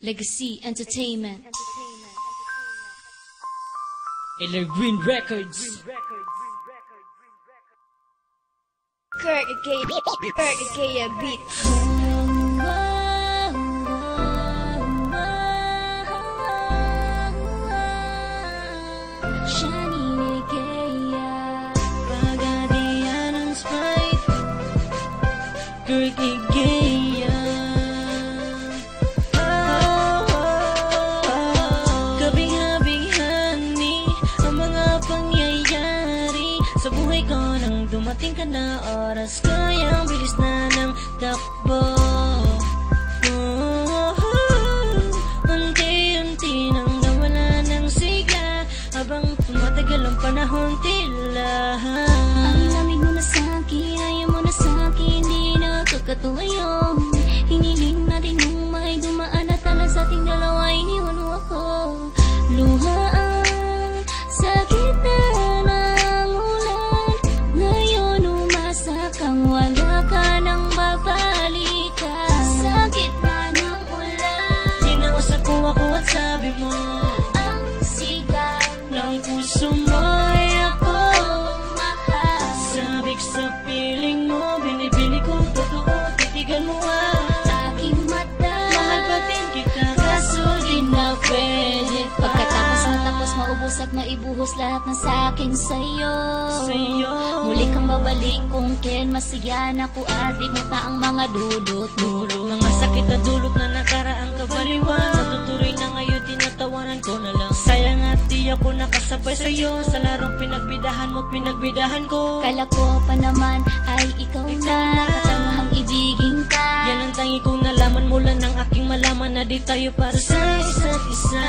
Legacy Entertainment. Eller Green Records. Kirk Ikea Beat. Shani Ikea Pagadian ng Sprite. Kirk Ikea. Kabing-habing-hani ang mga pangyayari sa buhay ko nang dumating ka na oras ko. Ang bilis na ng takbo. Unti-unti nang nawala ng sigla habang tumatagal ang panahon tila. Ang lamig mo na sa'kin, ayaw mo na sa'kin, di na kakatuwayo. Hiniling natin nung may dumaan at tala sa ating dalawa, iniwan mo ako. Luha ang sakit na ng ulan, ngayon umasa kang wala ka nang babalikan. Sakit na ng ulan, Kinausap ko ako at sabi mo ang sigaw ng puso mo ay ako. mahal. Sabik sa piling mo, binibili ko totoo, titigan mo Aking mata, mahal pa din kita, kaso di na pwede pa. pagkatapos matapos maubos at maibuhos lahat ng sakin sa'yo. Muli kang babalik kung kailan masiyan ako at di mo pa ang mga dudot mo. Mga sakit na dulot na nakaraang kabaliwan, natutuloy na ngayon, tinatawanan ko na lang. Sayang at di ako nakasabay sa'yo sa larong pinagbidahan mo, pinagbidahan ko. Kala ko pa naman ay ikaw na, katangahang ibigin ka. Yan ang tangi kong nalaman mula ng aking malaman na di tayo para sa isa't isa.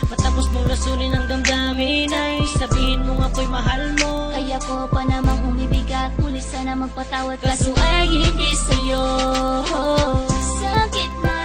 Matapos mong lasunin ang damdamin ay sabihin mo nga ako'y mahal mo. Kaya ko pa namang umibigat, muli sana magpatawad kaso ay hindi sa'yo. Sakit na